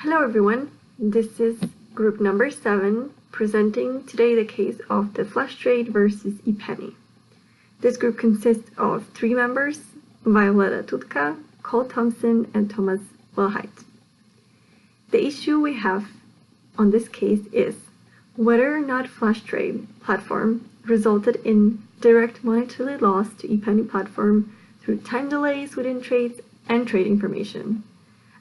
Hello everyone, this is group number 7 presenting today the case of the flash trade versus ePenny. This group consists of 3 members, Violetta Tutka, Cole Thompson, and Thomas Wilhite. The issue we have on this case is whether or not flash trade platform resulted in direct monetary loss to ePenny platform through time delays within trades and trade information.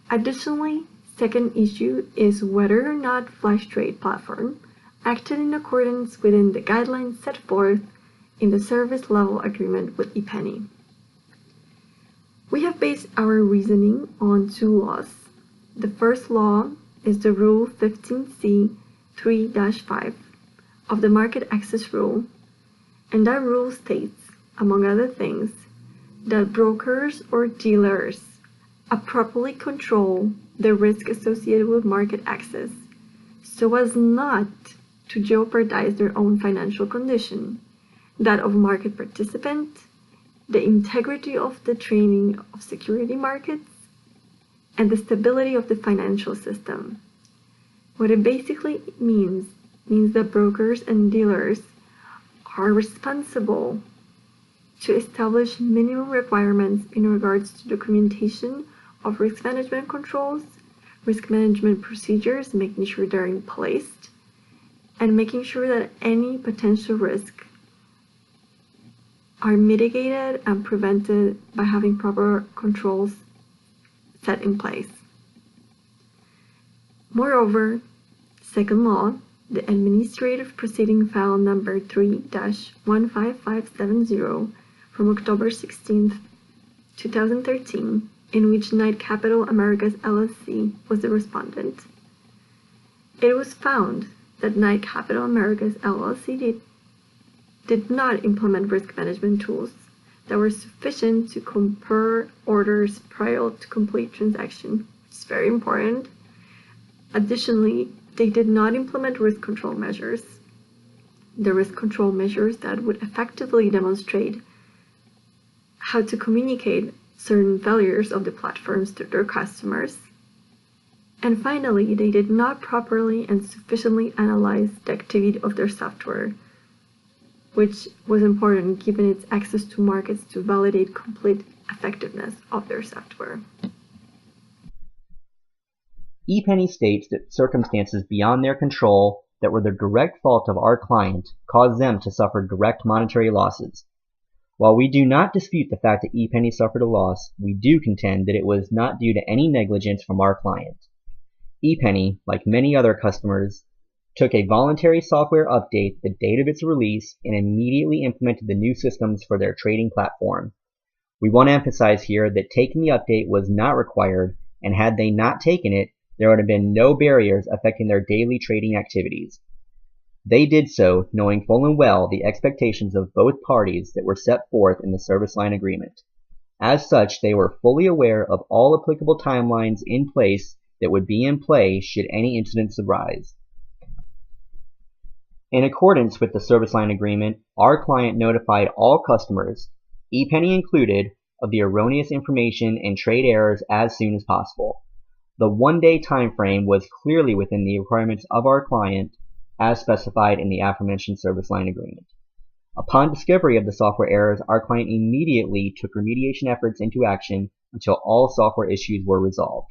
Additionally, second issue is whether or not flash trade platform acted in accordance within the guidelines set forth in the service level agreement with ePenny. We have based our reasoning on 2 laws. The first law is the Rule 15C 3-5 of the Market Access Rule, and that rule states, among other things, that brokers or dealers appropriately control the risk associated with market access so as not to jeopardize their own financial condition, that of market participant, the integrity of the trading of security markets, and the stability of the financial system. What it basically means that brokers and dealers are responsible to establish minimum requirements in regards to documentation of risk management controls, risk management procedures, making sure they're in place, and making sure that any potential risk are mitigated and prevented by having proper controls set in place. Moreover, second law, the Administrative Proceeding File number 3-15570 from October 16, 2013, in which Knight Capital Americas LLC was the respondent. It was found that Knight Capital Americas LLC did not implement risk management tools that were sufficient to compare orders prior to complete transaction. It's very important. Additionally, they did not implement risk control measures. The risk control measures that would effectively demonstrate how to communicate certain failures of the platforms to their customers. And finally, they did not properly and sufficiently analyze the activity of their software, which was important given its access to markets to validate complete effectiveness of their software. ePenny states that circumstances beyond their control that were the direct fault of our client caused them to suffer direct monetary losses. While we do not dispute the fact that ePenny suffered a loss, we do contend that it was not due to any negligence from our client. ePenny, like many other customers, took a voluntary software update the date of its release and immediately implemented the new systems for their trading platform. We want to emphasize here that taking the update was not required, and had they not taken it, there would have been no barriers affecting their daily trading activities. They did so knowing full and well the expectations of both parties that were set forth in the service line agreement. As such, they were fully aware of all applicable timelines in place that would be in play should any incidents arise. In accordance with the service line agreement, our client notified all customers, ePenny included, of the erroneous information and trade errors as soon as possible. The 1-day time frame was clearly within the requirements of our client as specified in the aforementioned service line agreement. Upon discovery of the software errors, our client immediately took remediation efforts into action until all software issues were resolved.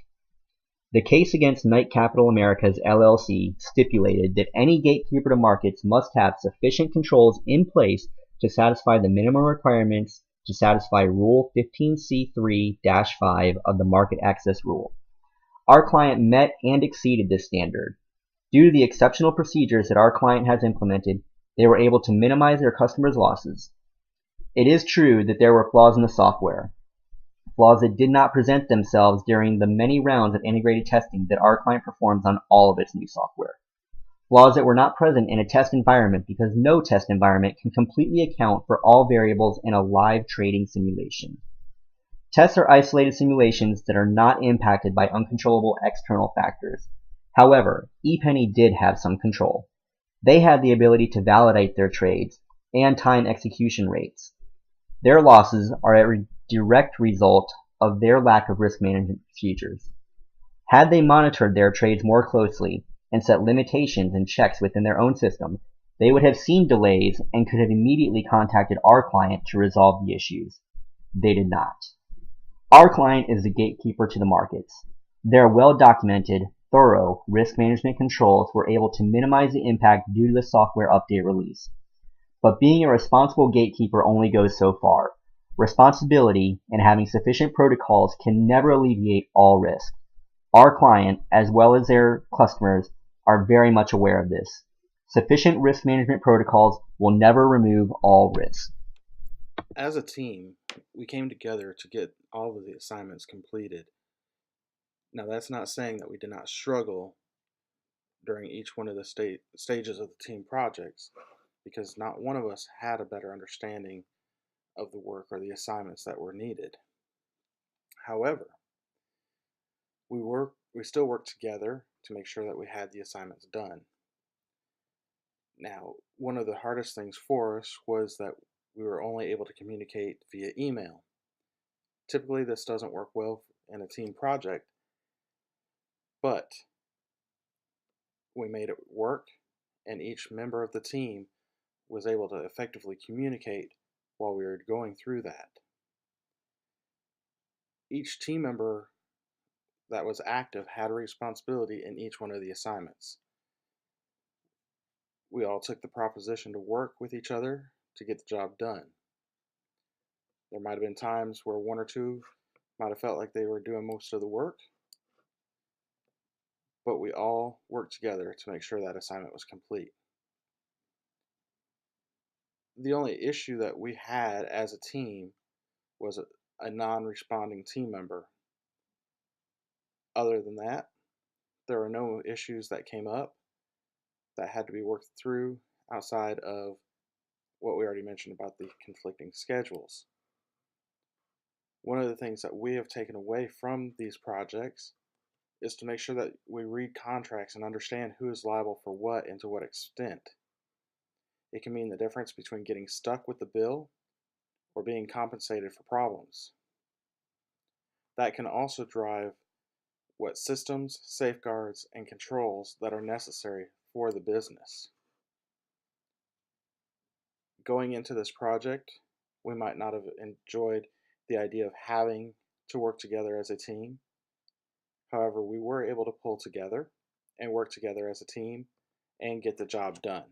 The case against Knight Capital Americas LLC stipulated that any gatekeeper to markets must have sufficient controls in place to satisfy the minimum requirements to satisfy Rule 15C3-5 of the Market Access Rule. Our client met and exceeded this standard. Due to the exceptional procedures that our client has implemented, they were able to minimize their customers' losses. It is true that there were flaws in the software, flaws that did not present themselves during the many rounds of integrated testing that our client performs on all of its new software. Flaws that were not present in a test environment because no test environment can completely account for all variables in a live trading simulation. Tests are isolated simulations that are not impacted by uncontrollable external factors. However, ePenny did have some control. They had the ability to validate their trades and time execution rates. Their losses are a direct result of their lack of risk management procedures. Had they monitored their trades more closely and set limitations and checks within their own system, they would have seen delays and could have immediately contacted our client to resolve the issues. They did not. Our client is the gatekeeper to the markets. Their well-documented, thorough risk management controls were able to minimize the impact due to the software update release. But being a responsible gatekeeper only goes so far. Responsibility and having sufficient protocols can never alleviate all risk. Our client, as well as their customers, are very much aware of this. Sufficient risk management protocols will never remove all risk. As a team, we came together to get all of the assignments completed. Now, that's not saying that we did not struggle during each one of the stages of the team projects, because not one of us had a better understanding of the work or the assignments that were needed. However, we still worked together to make sure that we had the assignments done. Now, one of the hardest things for us was that we were only able to communicate via email. Typically, this doesn't work well in a team project, but we made it work, and each member of the team was able to effectively communicate while we were going through that. Each team member that was active had a responsibility in each one of the assignments. We all took the proposition to work with each other to get the job done. There might have been times where one or two might have felt like they were doing most of the work, but we all worked together to make sure that assignment was complete. The only issue that we had as a team was a non-responding team member. Other than that, there were no issues that came up that had to be worked through outside of what we already mentioned about the conflicting schedules. One of the things that we have taken away from these projects is to make sure that we read contracts and understand who is liable for what and to what extent. It can mean the difference between getting stuck with the bill or being compensated for problems. That can also drive what systems, safeguards, and controls that are necessary for the business. Going into this project, we might not have enjoyed the idea of having to work together as a team. However, we were able to pull together and work together as a team and get the job done.